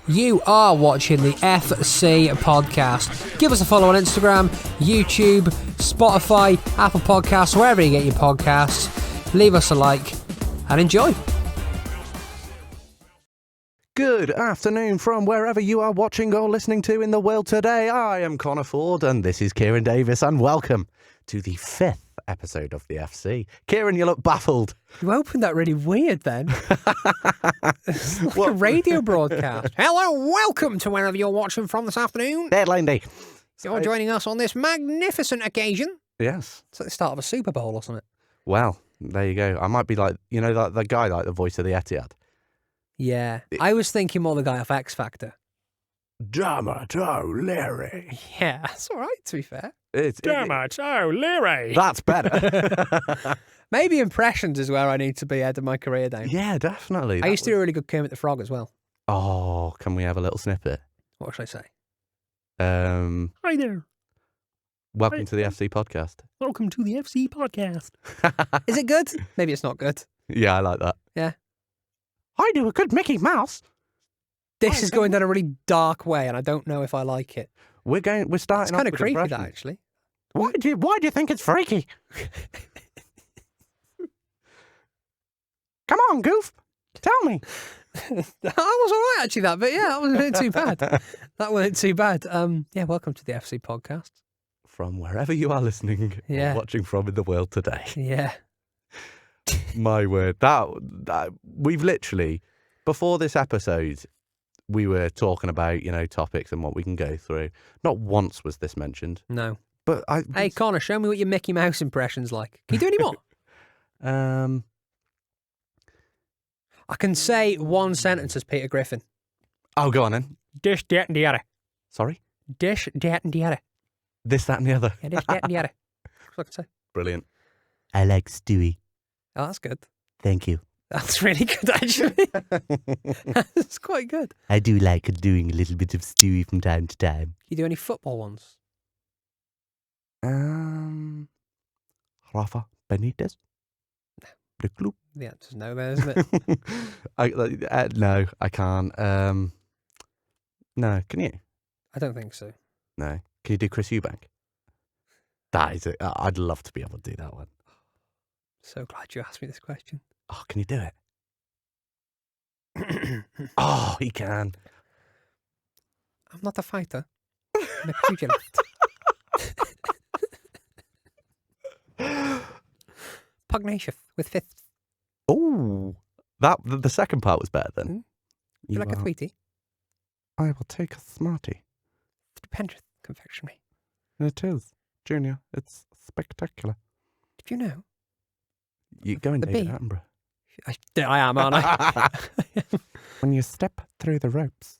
You are watching the FC podcast. Give us a follow on Instagram, YouTube, Spotify, Apple Podcasts, wherever you get your podcasts. Leave us a like and enjoy. Good afternoon from wherever you are watching or listening to in the world today. I am Connor Ford and this is Kieran Davis, and welcome to the 5th episode of the FC. Kieran, you look baffled. You opened that really weird then. It's like a radio broadcast. Hello, welcome to wherever you're watching from this afternoon. Deadline day. You're joining us on this magnificent occasion. Yes. It's like the start of a Super Bowl or something. Well, there you go. I might be like, you know, like the guy, like the voice of the Etihad. Yeah. I was thinking more the guy off X Factor. Dermot O'Leary. Yeah, that's all right, to be fair. Dermot O'Leary. That's better. Maybe impressions is where I need to be ahead of my career down. Yeah, definitely. I used to do a really good Kermit the Frog as well. Oh, can we have a little snippet? What should I say? Hi there. Welcome to the FC podcast. Welcome to the FC podcast. Is it good? Maybe it's not good. Yeah, I like that. Yeah. I do a good Mickey Mouse. This is going down a really dark way, and I don't know if I like it. We're starting. It's off kind of with creepy, that, impressions. actually. Why do you think it's freaky? Come on, Goof. Tell me. That was all right, actually, that bit. Yeah, that wasn't too bad. That wasn't too bad. Yeah, welcome to the FC podcast. From wherever you are listening Yeah. or watching from in the world today. Yeah. My word. That we've literally, before this episode, we were talking about, you know, topics and what we can go through. Not once was this mentioned. No. But Hey, Connor, show me what your Mickey Mouse impression's like. Can you do any more? I can say one sentence as Peter Griffin. Oh, go on then. Dish, dat, and the other. Sorry? Dish, dat, and the other. This, that and the other. Yeah, dish, dat, and the other. That's what I can say. Brilliant. I like Stewie. Oh, that's good. Thank you. That's really good, actually. That's quite good. I do like doing a little bit of Stewie from time to time. You do any football ones? Rafa Benitez? The club? The answer's no there, isn't it? No, I can't. No, can you? I don't think so. No. Can you do Chris Eubank? That is it. I'd love to be able to do that one. So glad you asked me this question. Oh, can you do it? Oh, he can. I'm not a fighter. I'm a pugilist. Pugnacious with fists. Oh, the second part was better then. You like a sweetie? I will take a Smartie. Stupendous confectionery. It is, Junior. It's spectacular. Did you know? You go in The David bee. Attenborough. I am, aren't I? When you step through the ropes,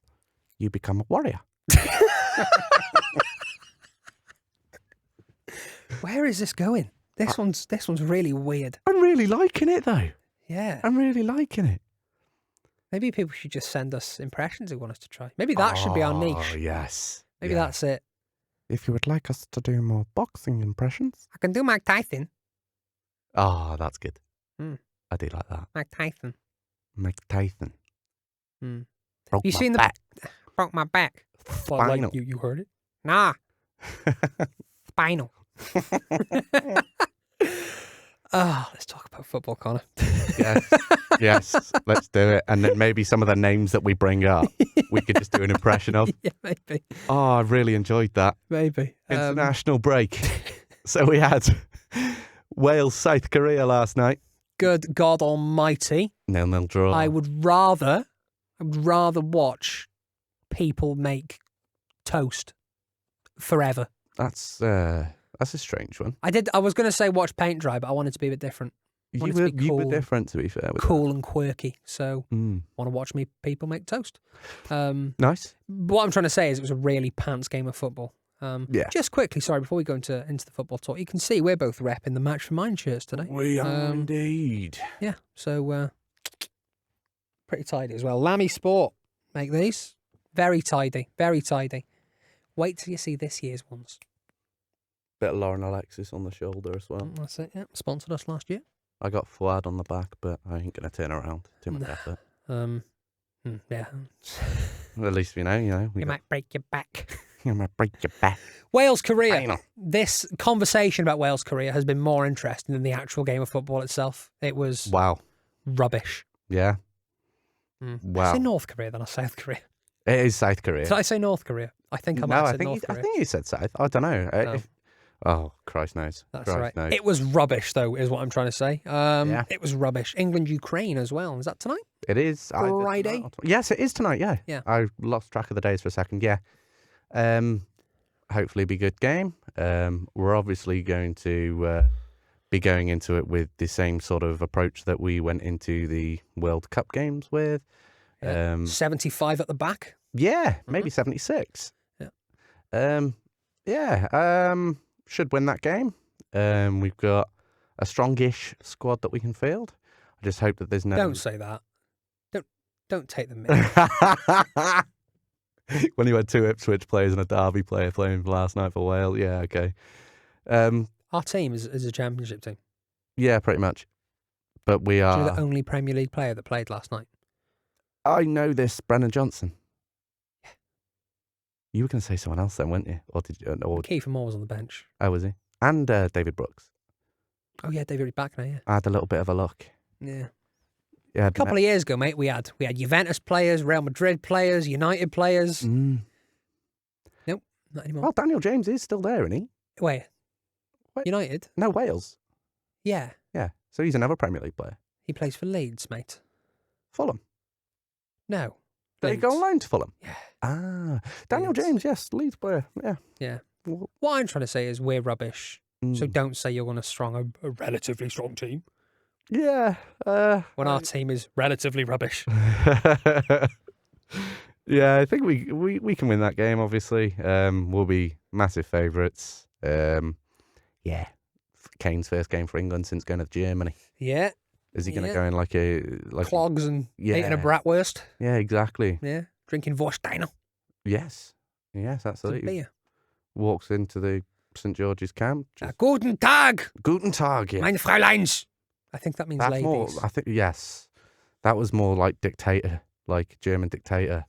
you become a warrior. Where is this going? This one's really weird. I'm really liking it though. Yeah. I'm really liking it. Maybe people should just send us impressions they want us to try. Maybe that should be our Oh, niche. yes. Maybe Yeah. that's it. If you would like us to do more boxing impressions. I can do Mike Tyson. Oh, that's good. Hmm. I do like that. Mike Tyson. Mike Tyson. Hmm. Broke You my seen the back. broke my back? Well, Spinal. like, you heard it? Nah. Spinal. Let's talk about football, Connor. Yes, yes, let's do it. And then maybe some of the names that we bring up, we could just do an impression of. Yeah, maybe. Oh, I really enjoyed that. Maybe. International break. So we had Wales, South Korea last night. Good God Almighty. 0-0 draw. I would rather watch people make toast forever. That's a strange one. I was going to say watch paint dry, but I wanted to be a bit different. You Want it to be were cool. different, to be fair. With Cool and quirky. So that. want to watch people make toast. Nice. What I'm trying to say is it was a really pants game of football. Yeah. Just quickly, sorry, before we go into the football talk, you can see we're both repping the Match for Mine shirts today. We are indeed. Yeah, so pretty tidy as well. Lammy Sport make these. Very tidy, very tidy. Wait till you see this year's ones. Bit of Lauren Alexis on the shoulder as well. That's it, yeah. Sponsored us last year. I got Fuad on the back, but I ain't going to turn around. Too much effort. Yeah. At least we know, You might break your back. You might break your back. Wales, Korea. Final. This conversation about Wales, Korea has been more interesting than the actual game of football itself. It was Wow. rubbish. Yeah. Did Wow. I say North Korea, then I South Korea. It is South Korea. Did I say North Korea? I think I might have said North I Korea. think you said South. I don't know. Oh, Christ knows. That's Christ right. knows. It was rubbish, though, is what I'm trying to say. Yeah. It was rubbish. England, Ukraine as well. Is that tonight? It is. Friday? Yes, it is tonight. Yeah. Yeah. I lost track of the days for a second. Yeah. Hopefully, be a good game. We're obviously going to be going into it with the same sort of approach that we went into the World Cup games with. Yeah. 75 at the back. Yeah, maybe 76. Yeah. Should win that game. We've got a strongish squad that we can field. I just hope that there's no. Don't say that. Don't take the mick. When you had two Ipswich players and a Derby player playing last night for Wales, yeah, okay. Our team is a championship team. Yeah, pretty much. But we You're are. the only Premier League player that played last night. I know this, Brennan Johnson. You were going to say someone else then, weren't you? Or did you? Or Kiefer Moore was on the bench. oh, was he? And David Brooks. Oh yeah, David back now. Yeah. I had a little bit of a look. Yeah. Yeah, A couple of years ago, mate, we had Juventus players, Real Madrid players, United players. Nope, not anymore. Well, Daniel James is still there, isn't he? Wait, Wait. United? No, Wales. Yeah, Yeah, so he's another Premier League player. he plays for Leeds, mate. Fulham. No. Did he go on Leeds. loan to Fulham? Yeah. Ah, Daniel Leeds. James, yes, Leeds player. Yeah. Yeah. Well, What I'm trying to say is we're rubbish. So mm. don't say you're on a relatively strong team Yeah. when our team is relatively rubbish. Yeah, I think we can win that game. Obviously, we'll be massive favourites. Yeah, Kane's first game for England since going to Germany. Yeah, Is he going to Yeah. go in like clogs and Yeah. eating a bratwurst. Yeah, exactly. Yeah, drinking Vorsteiner. Yes, Good absolutely. beer. Walks into the St George's camp. Just, Guten Tag, Guten Tag. Yeah. meine Fräuleins. I think that means That's ladies. more. I think yes, that was more like dictator, like German dictator.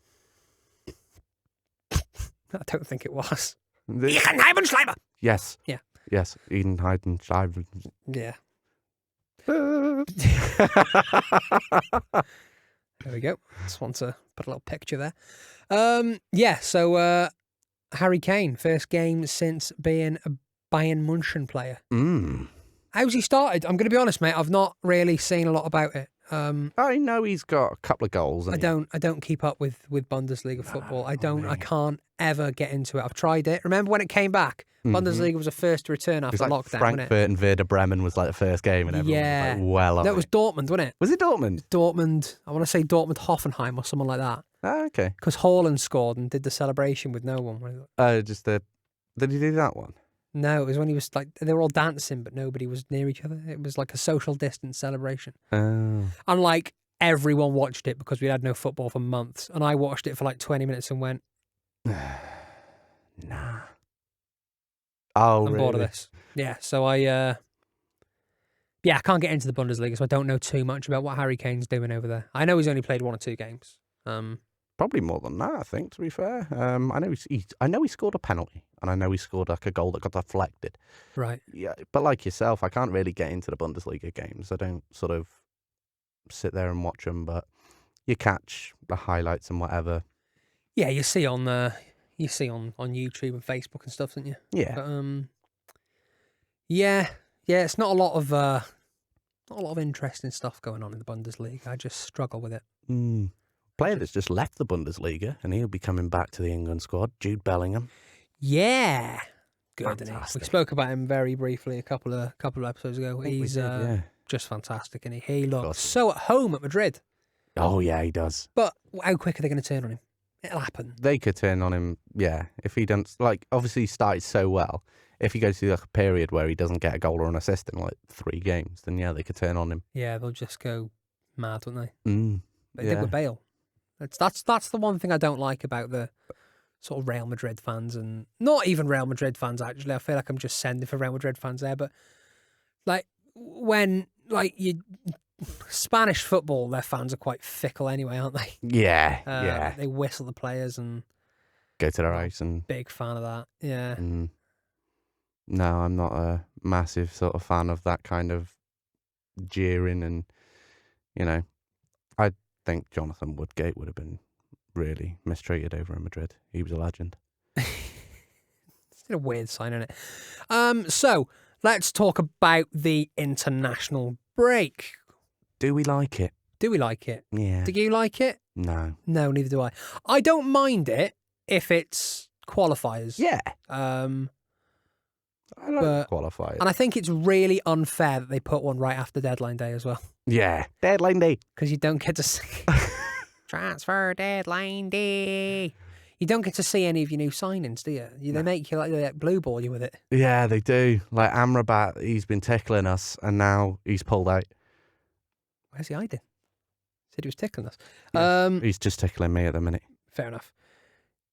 I don't think it was. The- Schleimer. yes. Yeah. Yes. Eden Heidenschreiber. Yeah. There we go. Just want to put a little picture there. Yeah, so Harry Kane, first game since being a Bayern Munchen player. How's he started? I'm going to be honest, mate. I've not really seen a lot about it. I know he's got a couple of goals. I don't keep up with Bundesliga football. I can't ever get into it. I've tried it. Remember when it came back? Bundesliga was the first to return It after was like lockdown, Frankfurt wasn't it? and Werder Bremen was like the first game, and everyone Yeah. was like, well, That was Dortmund, wasn't it? Was it Dortmund? Dortmund. I want to say Dortmund Hoffenheim or someone like that. Ah, okay. Because Haaland scored and did the celebration with no one. Just the. Did he do that one? No, it was when he was like, they were all dancing, but nobody was near each other. It was like a social distance celebration. Oh. And like everyone watched it because we had no football for months. And I watched it for like 20 minutes and went, Nah. Oh, I'm really? bored of this. Yeah. So I can't get into the Bundesliga, so I don't know too much about what Harry Kane's doing over there. I know he's only played 1 or 2 games. Probably more than that, I think. To be fair, I know he scored a penalty, and I know he scored like a goal that got deflected. Right. Yeah, but like yourself, I can't really get into the Bundesliga games. I don't sort of sit there and watch them, but you catch the highlights and whatever. Yeah, you see on YouTube and Facebook and stuff, don't you? Yeah. But, yeah, it's not a lot of interesting stuff going on in the Bundesliga. I just struggle with it. Player that's just left the Bundesliga, and he'll be coming back to the England squad, Jude Bellingham. Yeah, good. Isn't he? We Fantastic. spoke about him very briefly a couple of episodes ago. I think we He's did, yeah. just fantastic, and he looks course. so at home at Madrid. Oh yeah, he does. But how quick are they going to turn on him? It'll happen. They could turn on him, yeah. If he doesn't, like, obviously he started so well. If he goes through like a period where he doesn't get a goal or an assist in like 3 games, then yeah, they could turn on him. Yeah, they'll just go mad, won't they? They Yeah. did with Bale. That's the one thing I don't like about the sort of Real Madrid fans, and not even Real Madrid fans actually. I feel like I'm just sending for Real Madrid fans there, but like when like you Spanish football, their fans are quite fickle anyway, aren't they? Yeah. They whistle the players and Go to their house and... big fan of that. Yeah. No, I'm not a massive sort of fan of that kind of jeering and, I think Jonathan Woodgate would have been really mistreated over in Madrid. He was a legend. It's a weird sign, isn't it? So let's talk about the international break. Do we like it? Do we like it? Yeah. Do you like it? No. No, neither do I. I don't mind it if it's qualifiers. Yeah. I like but- qualifiers. And I think it's really unfair that they put one right after deadline day as well. Yeah. Deadline day. Because you don't get to see... Transfer deadline day. You don't get to see any of your new signings, do you? They make you they blue ball you with it. Yeah, they do. Like Amrabat, he's been tickling us and now he's pulled out. Where's he hiding? Said he was tickling us. Yeah, he's just tickling me at the minute. Fair enough.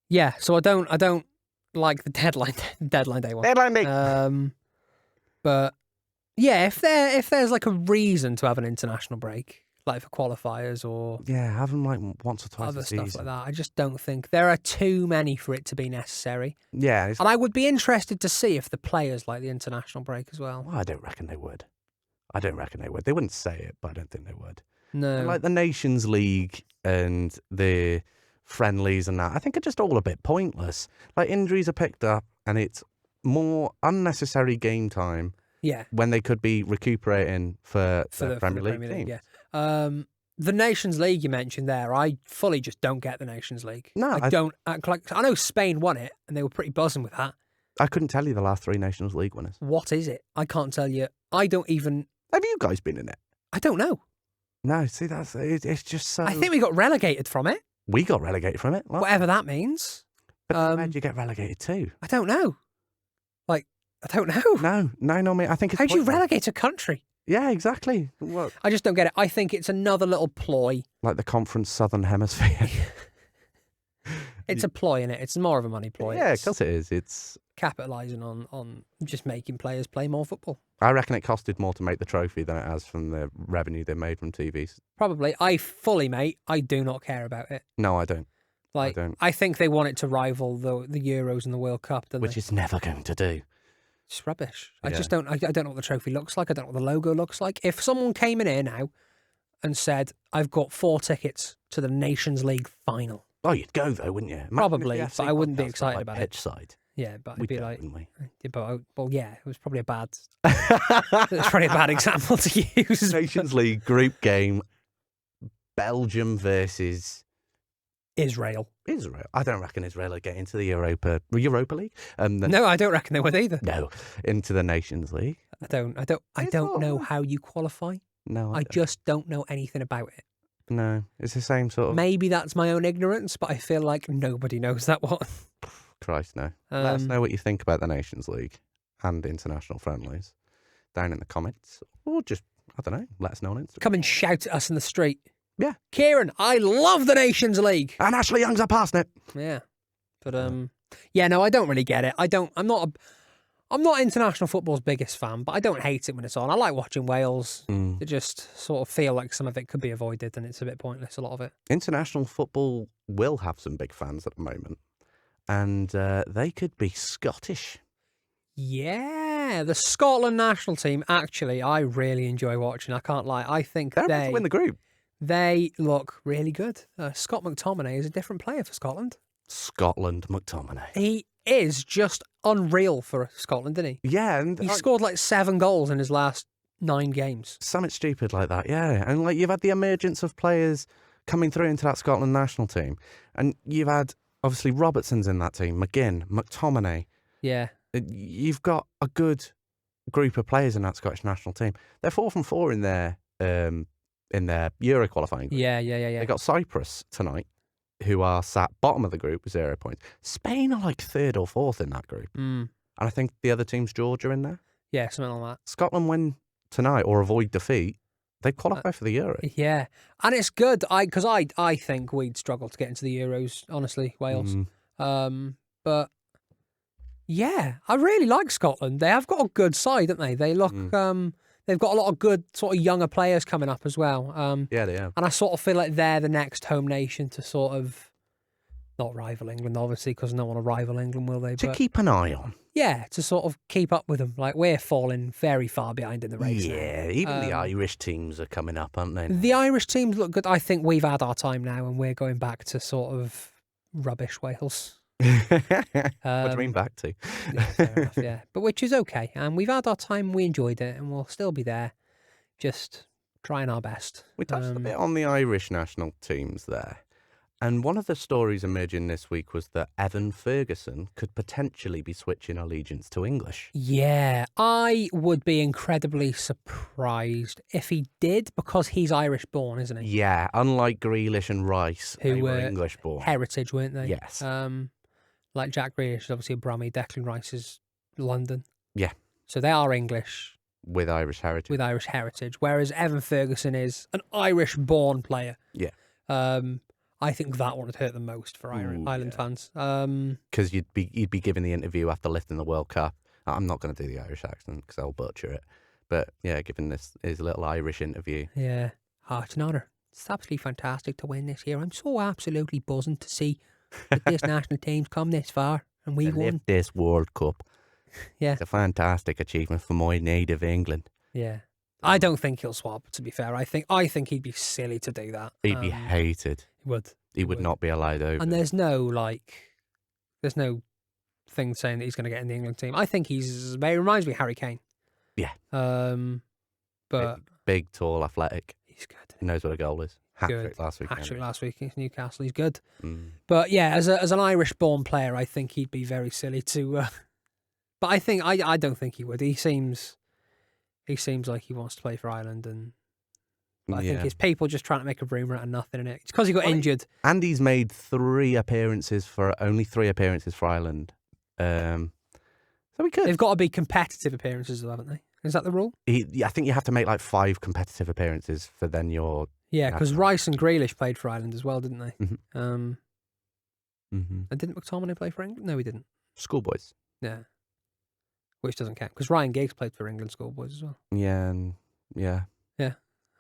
Yeah, so I don't like the deadline day one. Deadline day. But yeah, if there's like a reason to have an international break, like for qualifiers or have them like once or twice other a stuff season. like that, I just don't think there are too many for it to be necessary. Yeah. And I would be interested to see if the players like the international break as well. Well, I don't reckon they would. They wouldn't say it, but I don't think they would. No. Like the Nations League and the friendlies and that, I think are just all a bit pointless. Like injuries are picked up and it's more unnecessary game time Yeah. when they could be recuperating for the Premier League teams. Yeah. The Nations League you mentioned there, I fully just don't get the Nations League. No, I don't act like... I know Spain won it and they were pretty buzzing with that. I couldn't tell you the last 3 Nations League winners. What is it? I can't tell you. I don't even... Have you guys been in it? I don't know. No, see, it's just so... I think we got relegated from it, we got relegated from it. whatever that means. But where did you get relegated to? I don't know. Like, I don't know. No, mate. I think it's... How do you pointless. relegate a country? Yeah, exactly. What? I just don't get it. I think it's another little ploy. Like the Conference Southern Hemisphere. It's a ploy, innit? It's more of a money ploy. Yeah, of It's course it is. It's... capitalising on just making players play more football. I reckon it costed more to make the trophy than it has from the revenue they made from TVs. Probably. Mate, I do not care about it. No, I don't. Like, don't. I think they want it to rival the Euros and the World Cup, don't Which they? it's never going to do. It's rubbish. I Yeah. just don't. I don't know what the trophy looks like. I don't know what the logo looks like. If someone came in here now and said, "I've got 4 tickets to the Nations League final," Oh, you'd go though, wouldn't you? Imagine Probably, if the FC but I wouldn't be podcast excited was about like it. pitch side. yeah, but I'd We'd be go, like, wouldn't we? yeah, well, yeah, it was probably a bad. It's probably a bad example to use. Nations League group game, Belgium versus Israel. Israel. I don't reckon Israel will get into the Europa League. No, I don't reckon they would either. No, into the Nations League. I don't It's know all- how you qualify. No, I just don't know anything about it. no. It's the same sort of. Maybe that's my own ignorance, but I feel like nobody knows that one. Christ, no. Let us Um, know what you think about the Nations League and international friendlies down in the comments, or just I don't know. Let us know on Instagram. Come and shout at us in the street. Yeah. Kieran, I love the Nations League. And Ashley Young's a parsnip. Yeah. But yeah, no, I don't really get it. I'm not international football's biggest fan, but I don't hate it when it's on. I like watching Wales. Mm. I just sort of feel like some of it could be avoided and it's a bit pointless, a lot of it. International football will have some big fans at the moment, and they could be Scottish. Yeah, the Scotland national team, actually, I really enjoy watching. I can't lie. I think They're about to win the group. they look really good. Scott McTominay is a different player for Scotland. Scotland McTominay. He is just unreal for Scotland, isn't he? Yeah, and He scored like 7 goals in his last 9 games. something stupid like that. Yeah, and like you've had the emergence of players coming through into that Scotland national team, and you've had obviously Robertson's in that team, McGinn, McTominay. Yeah. You've got a good group of players in that Scottish national team. They're 4 from 4 in their Euro qualifying group. Yeah. They got Cyprus tonight, who are sat bottom of the group with 0 points. Spain are like 3rd or 4th in that group. Mm. And I think the other team's Georgia in there. Yeah, something like Scotland win tonight or avoid defeat, they qualify for the Euro. that. Yeah. And it's good because I think we'd struggle to get into the Euros, honestly, Wales. But yeah, I really like Scotland. They have got a good side, haven't they? They look they've got a lot of good sort of younger players coming up as well. Yeah, they are. And I sort of feel like they're the next home nation to sort of not rival England, obviously, because no one will rival England, will they? To But keep an eye on. yeah, to sort of keep up with them. Like, we're falling very far behind in the race now. Yeah, even the Irish teams are coming up, aren't they? The Irish teams look good. I think we've had our time now, and we're going back to sort of rubbish Wales. What do you mean back to? Yeah, fair enough, yeah. But which is okay. And we've had our time, we enjoyed it, and we'll still be there, just trying our best. We touched a bit on the Irish national teams there. And one of the stories emerging this week was that Evan Ferguson could potentially be switching allegiance to English. Yeah, I would be incredibly surprised if he did, because he's Irish born, isn't he? Yeah, unlike Grealish and Rice, Who they were were English born. Heritage, weren't they? Yes. Like Jack Grealish is obviously a Brummie, Declan Rice is London. Yeah. So they are English With Irish heritage. with Irish heritage, whereas Evan Ferguson is an Irish born player. Yeah. I think that one would hurt the most for Ireland fans. Because you'd be giving the interview after lifting the World Cup. I'm not going to do the Irish accent because I'll butcher it. But yeah, giving his little Irish interview. Yeah. Oh, it's an honour. It's absolutely fantastic to win this year. I'm so absolutely buzzing to see that this national team's come this far and we To won. lift this World Cup. Yeah. It's a fantastic achievement for my native England. Yeah. I don't think he'll swap, to be fair. I think he'd be silly to do that. He'd be hated. He would. He would not be allowed over. And there's no thing saying that he's going to get in the England team. I think he reminds me of Harry Kane. Yeah. But Big, tall, athletic. he's good. He knows what a goal is. Hat-trick Good. last week. Hat-trick last week against Newcastle. He's good. Mm. But yeah, as an Irish-born player, I think he'd be very silly to. But I don't think he would. He seems like he wants to play for Ireland, and but I think it's people just trying to make a rumour out of nothing in it. It's because he got injured. Andy's made only 3 appearances for Ireland. So we could. They've got to be competitive appearances, though, haven't they? Is that the rule? I think you have to make like 5 competitive appearances for then your. Yeah, because Rice and Grealish played for Ireland as well, didn't they? Mhm. And didn't McTominay play for England? No, he didn't. Schoolboys. Yeah. Which doesn't count, because Ryan Giggs played for England schoolboys as well. Yeah, and yeah. He Yeah,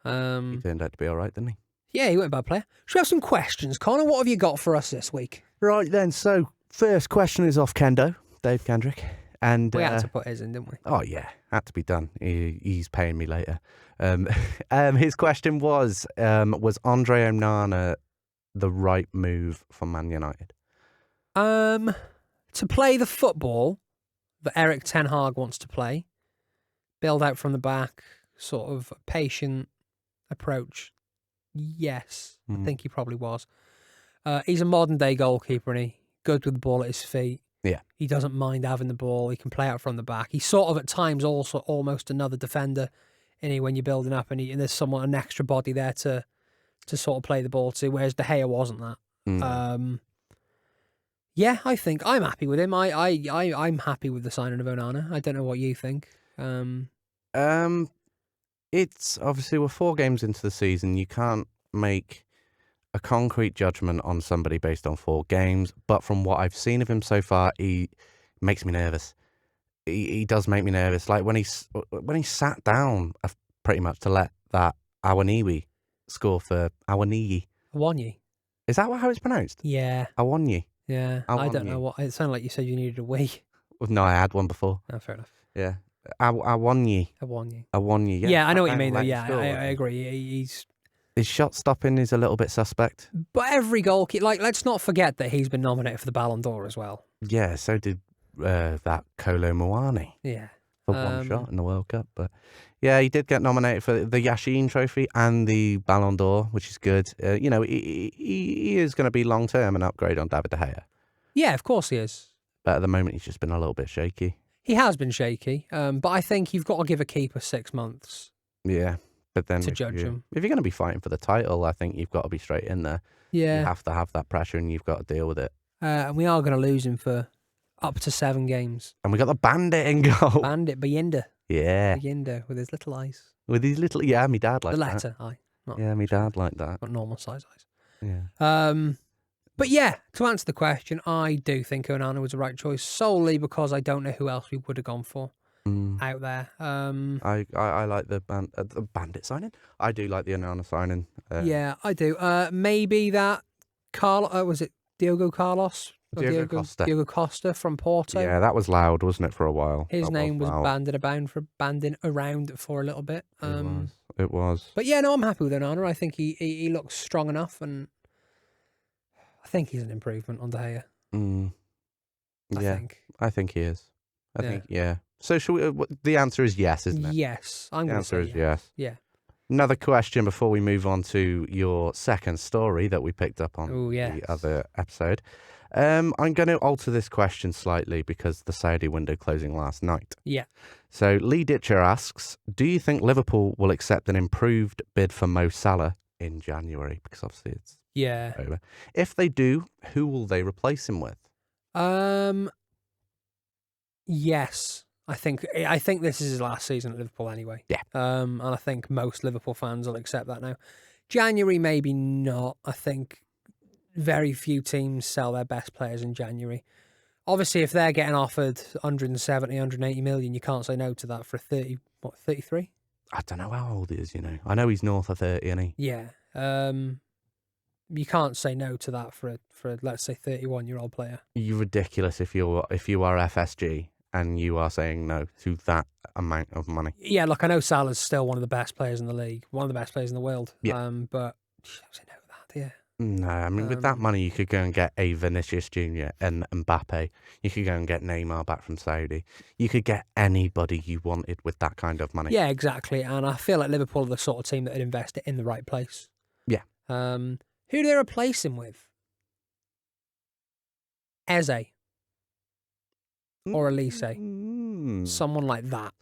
turned out to be all right, didn't he? he wasn't a bad player. Should we have some questions, Connor? What have you got for us this week? Right then, so first question is off Kendo, Dave Kendrick. And We had to put his in, didn't we? oh yeah, had to be done. He's paying me later. His question was Andre Onana the right move for Man United? To play the football that Eric Ten Hag wants to play, build out from the back, sort of patient approach. Yes, I think he probably was. He's a modern day goalkeeper, and he good with the ball at his feet. Yeah. He doesn't mind having the ball. He can play out from the back. He's sort of at times also almost another defender, when you're building up, and there's an extra body there to sort of play the ball to, whereas De Gea wasn't that. Yeah, I think I'm happy with him. I'm happy with the signing of Onana. I don't know what you think. It's obviously we're 4 games into the season. You can't make a concrete judgment on somebody based on 4 games. But from what I've seen of him so far, he makes me nervous. He does make me nervous. Like when he sat down pretty much to let that Awoniyi score for Awoniyi. Awoniyi. Is that how it's pronounced? Yeah. Awoniyi. Yeah. I don't know what. It sounded like you said you needed a wee. No, I had one before. Oh, fair enough. Yeah. Awoniyi. Awoniyi. Yeah, I know what you mean though. Yeah, I agree. His shot stopping is a little bit suspect. But every goalkeeper, let's not forget that he's been nominated for the Ballon d'Or as well. Yeah, so did that Kolo Muani. Yeah. For one shot in the World Cup. But yeah, he did get nominated for the Yashin Trophy and the Ballon d'Or, which is good. He is going to be long-term an upgrade on David De Gea. Yeah, of course he is. But at the moment, he's just been a little bit shaky. He has been shaky, but I think you've got to give a keeper 6 months. Yeah, but then to judge him. If you're going to be fighting for the title, I think you've got to be straight in there. Yeah. You have to have that pressure and you've got to deal with it. And we are going to lose him for up to 7 games. And we got the Bandit in goal. Bandit, Bayinda. Yeah. Bayinda with his little eyes. With his little, yeah, my dad liked the that. letter eye. Yeah, my dad liked that. Not normal size eyes. Yeah. But yeah, to answer the question, I do think Onana was the right choice solely because I don't know who else we would have gone for. out there. I like the Bandit signing. I do like the Onana signing. Yeah, I do. Maybe that was it Diogo Carlos? Or Diogo Costa. Diogo Costa from Porto. Yeah, that was loud, wasn't it, for a while? His name was loud. banding around for a little bit. It was. But yeah, no, I'm happy with Onana. I think he looks strong enough, and I think he's an improvement on De Gea. I think he is. I Yeah. think, yeah. So should we, the answer is yes, isn't it? Yes, I'm The going to say answer is yes. Yeah. Another question before we move on to your second story that we picked up on Oh, yes. the other episode. I'm going to alter this question slightly because the Saudi window closing last night. Yeah. So Lee Ditcher asks, do you think Liverpool will accept an improved bid for Mo Salah in January? Because obviously it's Yeah. over. If they do, who will they replace him with? Yes. I think this is his last season at Liverpool anyway. Yeah. And I think most Liverpool fans will accept that now. January, maybe not. I think very few teams sell their best players in January. Obviously, if they're getting offered 170, 180 million, you can't say no to that for 33? I don't know how old he is, you know. I know he's north of 30, isn't he? Yeah. You can't say no to that for let's say 31-year-old player. You're ridiculous if you are FSG and you are saying no to that amount of money. Yeah, look, I know Salah's still one of the best players in the league, one of the best players in the world. Yeah. But you don't say no to that, yeah. No, I mean, with that money, you could go and get a Vinicius Jr. and Mbappe. You could go and get Neymar back from Saudi. You could get anybody you wanted with that kind of money. Yeah, exactly. And I feel like Liverpool are the sort of team that would invest it in the right place. Yeah. Who do they replace him with? Eze or Elise? Someone like that.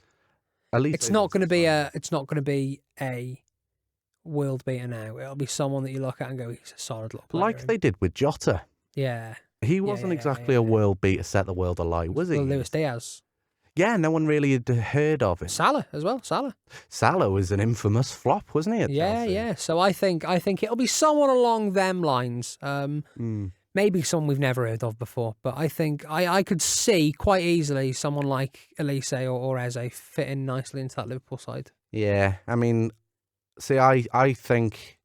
Elise It's not going to be a world beater now. It'll be someone that you look at and go, he's a solid little player. like they did with Jota. Yeah. He wasn't exactly a world beater, set the world alight, was he? Well, Luis Diaz. Yeah, no one really had heard of him. Salah as well. Salah was an infamous flop, wasn't he? At Chelsea? Yeah. So I think it'll be someone along them lines. Maybe someone we've never heard of before, but I think I could see quite easily someone like Elise or Eze fitting nicely into that Liverpool side. Yeah, I mean, see, I think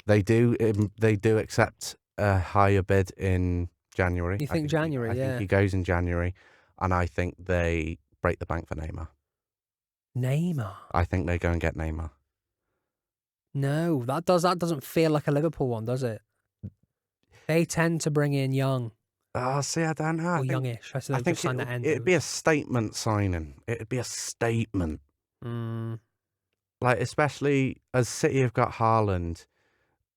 they do accept a higher bid in January. You think January? I think he goes in January, and I think they break the bank for Neymar. Neymar? I think they go and get Neymar. No, that doesn't feel like a Liverpool one, does it? They tend to bring in young. Oh, see, I don't know. Or youngish. I think it'd be a statement signing. It'd be a statement. Like, especially as City have got Haaland,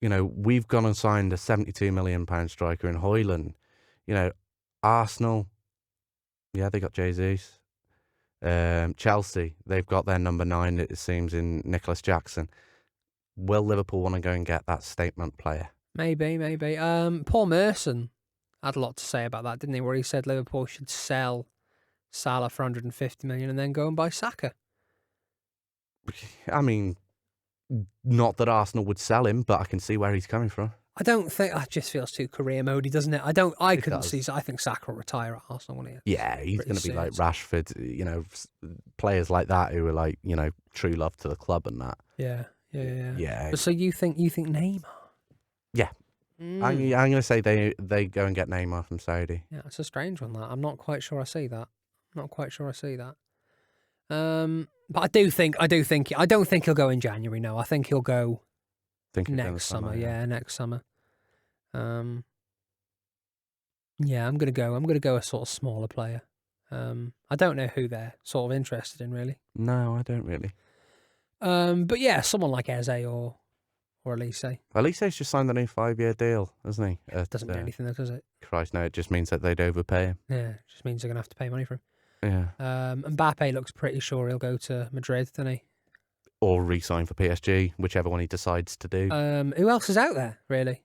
you know, we've gone and signed a £72 million striker in Højlund. You know, Arsenal, yeah, they got Jesus. Chelsea, they've got their number 9, it seems, in Nicholas Jackson. Will Liverpool want to go and get that statement player? Maybe. Paul Merson had a lot to say about that, didn't he? Where he said Liverpool should sell Salah for 150 million and then go and buy Saka. I mean, not that Arsenal would sell him, but I can see where he's coming from. I don't think that just feels too career mode, doesn't it? I couldn't see. I think Saka will retire at Arsenal, won't he? Yeah, he's going to be like Rashford, you know, players like that who are like, you know, true love to the club and that. Yeah. But so you think Neymar? Yeah. I'm going to say they go and get Neymar from Saudi. Yeah, it's a strange one, that. I'm not quite sure I see that. But I don't think he'll go in January, no. I think he'll go next summer. Yeah, next summer. Yeah, I'm gonna go a sort of smaller player. I don't know who they're sort of interested in, really. No, I don't really. But yeah, someone like Eze or Elise. Elise's just signed a new 5-year deal, hasn't he? It doesn't mean anything, though, does it? Christ, no, it just means that they'd overpay him. Yeah, it just means they're going to have to pay money for him. Yeah. Mbappe looks pretty sure he'll go to Madrid, doesn't he? Or re-sign for PSG, whichever one he decides to do. Who else is out there, really?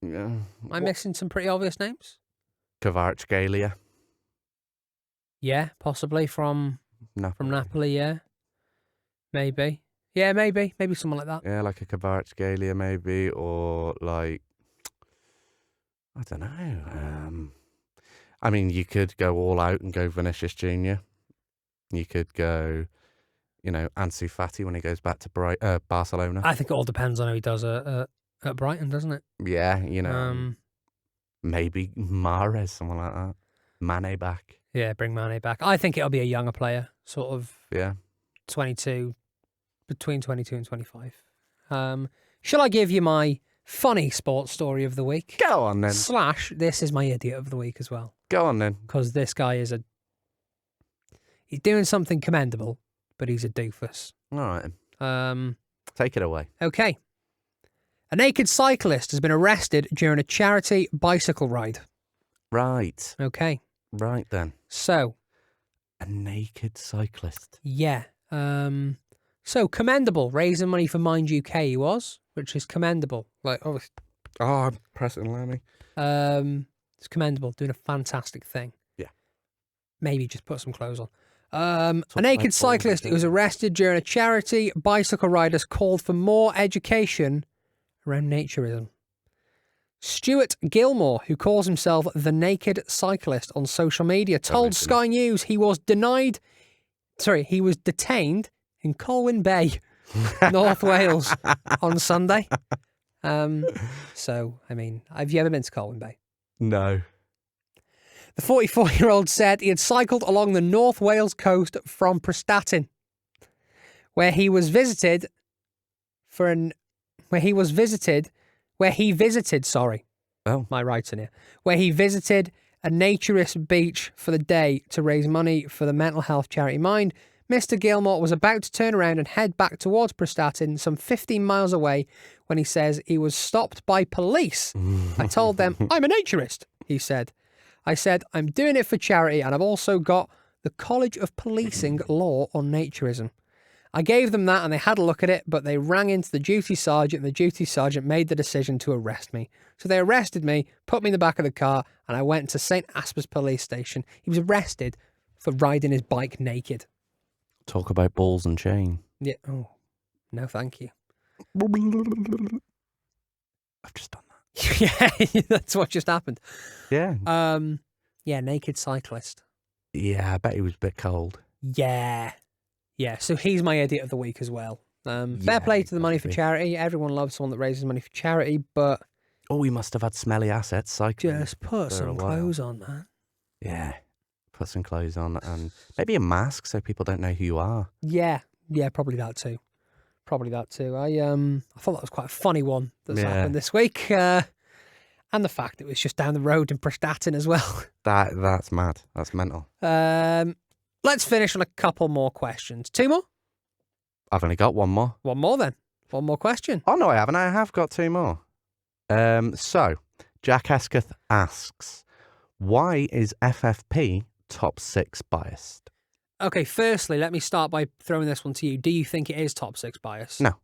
Yeah. Am I missing some pretty obvious names? Kvaratskhelia. Yeah, possibly from Napoli, yeah. Maybe. Yeah, maybe someone like that. Yeah, like a Kvaratskhelia maybe, or like, I don't know. I mean, you could go all out and go Vinicius Jr. You could go, Ansu Fati when he goes back to Barcelona. I think it all depends on how he does at Brighton, doesn't it? Yeah, maybe Mahrez, someone like that. Mane back. Yeah, bring Mane back. I think it'll be a younger player, sort of 22, between 22 and 25. Shall I give you my funny sports story of the week? Go on then. / this is my idiot of the week as well. Go on then. Because this guy is he's doing something commendable, but he's a doofus. All right. Take it away. Okay. A naked cyclist has been arrested during a charity bicycle ride. Right. Okay. Right then. So. A naked cyclist. Yeah. So commendable, raising money for Mind UK he was, which is commendable. I'm pressing Lammy. It's commendable, doing a fantastic thing. Yeah. Maybe just put some clothes on. A naked cyclist who was arrested during a charity bicycle ride has called for more education around naturism. Stuart Gilmore, who calls himself the Naked Cyclist on social media, told Sky News he was detained in Colwyn Bay, North Wales, on Sunday. So, I mean, have you ever been to Colwyn Bay? No. The 44-year-old said he had cycled along the North Wales coast from Prestatyn, where he visited, where he visited a naturist beach for the day to raise money for the mental health charity Mind. Mr. Gilmore was about to turn around and head back towards Prestatyn, some 15 miles away, when he says he was stopped by police. I told them, I'm a naturist, he said. I said, I'm doing it for charity, and I've also got the College of Policing Law on Naturism. I gave them that and they had a look at it, but they rang into the duty sergeant and the duty sergeant made the decision to arrest me. So they arrested me, put me in the back of the car, and I went to St. Aspers police station. He was arrested for riding his bike naked. Talk about balls and chain. Yeah. Oh, no, thank you. I've just done that. Yeah, that's what just happened. Yeah. Yeah, naked cyclist. Yeah, I bet he was a bit cold. Yeah. Yeah, so he's my idiot of the week as well. Fair play to the money for charity. Everyone loves someone that raises money for charity, but... Oh, he must have had smelly assets cycling. Just put some clothes on, man. Yeah. Put some clothes on and maybe a mask so people don't know who you are. Yeah, probably that too. I thought that was quite a funny one that's happened this week. And the fact it was just down the road in Prestatyn as well. That's mad. That's mental. Let's finish on a couple more questions. 2 more? I've only got one more. One more then. One more question. Oh, no, I haven't. I have got 2 more. So, Jack Escath asks, why is FFP top 6 biased? Okay, firstly, let me start by throwing this one to you. Do you think it is top 6 biased? No.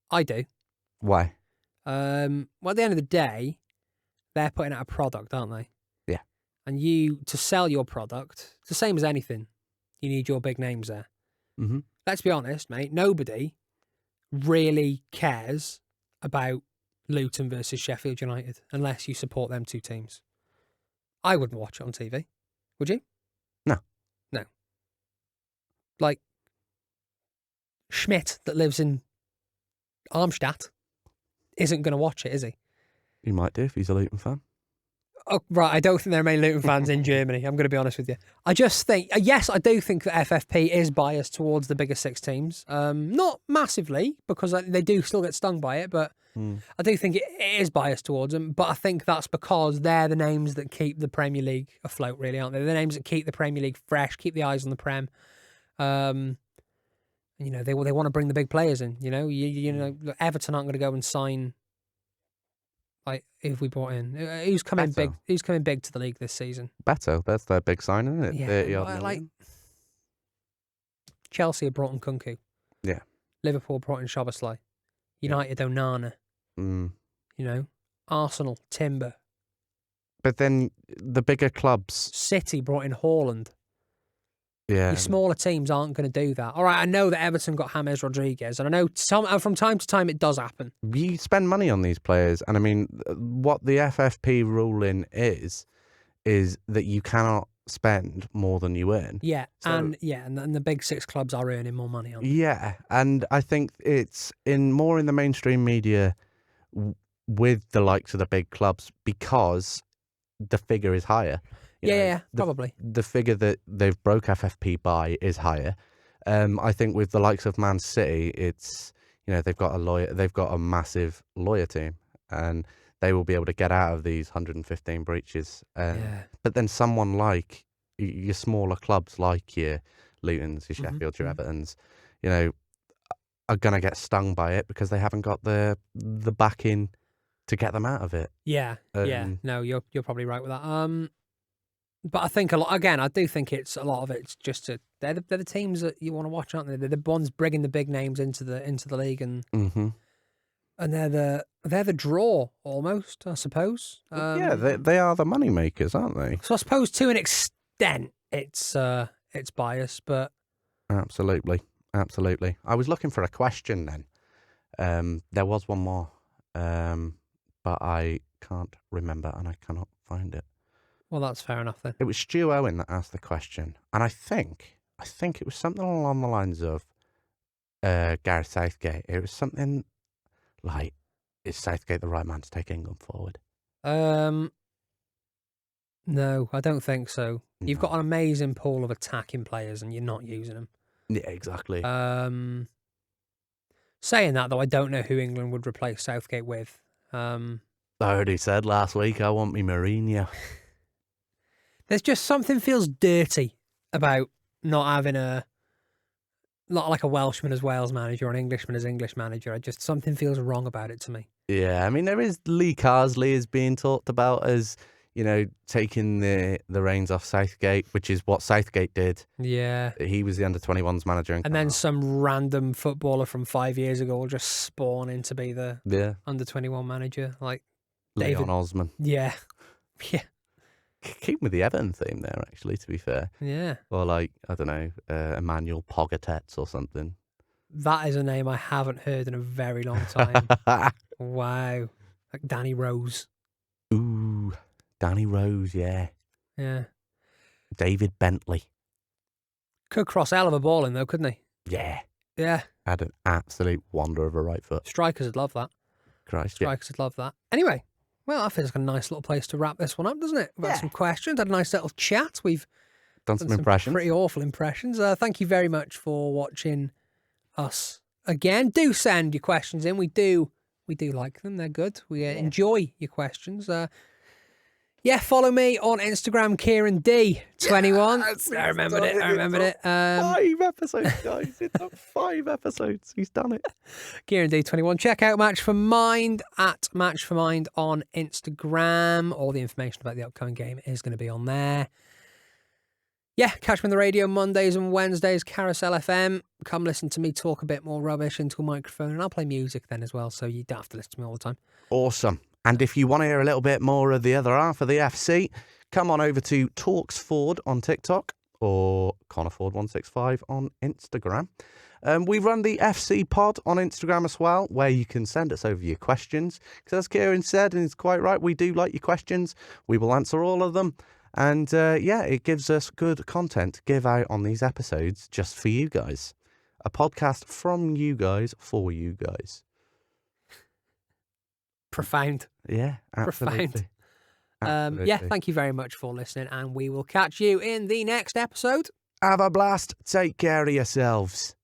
I do. Why? Well, at the end of the day, they're putting out a product, aren't they? Yeah. And to sell your product, it's the same as anything. You need your big names there. Mm-hmm. Let's be honest, mate. Nobody really cares about Luton versus Sheffield United unless you support them 2 teams. I wouldn't watch it on TV. Would you? No. Like Schmidt that lives in Armstadt isn't going to watch it, is he? He might do if he's a Luton fan. Oh, right. I don't think there are many Luton fans in Germany. I'm going to be honest with you. I just think, yes, I do think that FFP is biased towards the bigger 6 teams. Not massively, because they do still get stung by it, but I do think it is biased towards them. But I think that's because they're the names that keep the Premier League afloat, really, aren't they? They're the names that keep the Premier League fresh, keep the eyes on the Prem. You know, they want to bring the big players in. You know, you know, Everton aren't going to go and sign. Like, if we brought in, who's coming big? Who's coming big to the league this season? Beto, that's their big sign, isn't it? Yeah, 30-odd like million. Chelsea have brought in Kunku. Yeah. Liverpool brought in Szoboszlai. United Onana. You know, Arsenal Timber. But then the bigger clubs, City brought in Haaland. yeah, Your smaller teams aren't going to do that. All right, I know that Everton got James Rodriguez, and I know from time to time it does happen. you spend money on these players, and I mean, what the FFP ruling is that you cannot spend more than you earn. Yeah, So- and the big six clubs are earning more money on. Yeah, and I think it's more in the mainstream media with the likes of the big clubs because the figure is higher. You know, Yeah, probably. The figure that they've broke FFP by is higher. I think with the likes of Man City, it's they've got a massive lawyer team, and they will be able to get out of these 115 breaches. Yeah. But then someone like your smaller clubs, like your Lutons, your Sheffields, your Evertons, are gonna get stung by it because they haven't got the backing to get them out of it. Yeah. No, you're probably right with that. But I think I do think it's a lot of it's just they're the teams that you want to watch, aren't they? They're the ones bringing the big names into the league, and they're the draw almost, I suppose. They are the money makers, aren't they? So I suppose to an extent it's biased, but Absolutely. I was looking for a question then. There was one more, but I can't remember and I cannot find it. well, that's fair enough then. It was Stu Owen that asked the question, and I think it was something along the lines of Gareth Southgate. It was something like, "Is Southgate the right man to take England forward?" No, I don't think so. You've No. got an amazing pool of attacking players, and you're not using them. Yeah, exactly. Saying that though, I don't know who England would replace Southgate with. I already said last week I want me Mourinho. There's just something feels dirty about not having not like a Welshman as Wales manager or an Englishman as English manager. Something feels wrong about it to me. Yeah, I mean there is Lee Carsley is being talked about as taking the reins off Southgate, which is what Southgate did. Yeah. He was the under-21s manager, And then some random footballer from 5 years ago will just spawn in to be the under-21 manager, like David Leon Osman. Yeah. Yeah. Keep with the Everton theme there, actually, to be fair. Yeah. Or like, I don't know, Emmanuel Pogatetz or something. That is a name I haven't heard in a very long time. Wow. Like Danny Rose. Ooh, Danny Rose, yeah. Yeah. David Bentley. Could cross hell of a ball in though, couldn't he? Yeah. Yeah. Had an absolute wonder of a right foot. Strikers would love that. Christ, yeah. Strikers would love that. Anyway, well, that feels like a nice little place to wrap this one up, doesn't it? We've had some questions, had a nice little chat. We've Done some impressions. Pretty awful impressions. Thank you very much for watching us again. Do send your questions in. We do like them. They're good. We enjoy your questions. Follow me on Instagram, Kieran D21. Yes, I remembered it. 5 episodes, guys. It's up 5 episodes. He's done it. Kieran D21. Check out Match for Mind at Match for Mind on Instagram. All the information about the upcoming game is going to be on there. Yeah, catch me on the radio Mondays and Wednesdays, Carousel FM. Come listen to me talk a bit more rubbish into a microphone, and I'll play music then as well, so you don't have to listen to me all the time. Awesome. And if you want to hear a little bit more of the other half of the FC, come on over to Talks Ford on TikTok or Connor Ford 165 on Instagram. We run the FC Pod on Instagram as well, where you can send us over your questions. Because as Kieran said, and he's quite right, we do like your questions. We will answer all of them. And it gives us good content to give out on these episodes just for you guys. A podcast from you guys for you guys. Profound. Yeah, absolutely. Profound. Thank you very much for listening, and we will catch you in the next episode. Have a blast. Take care of yourselves.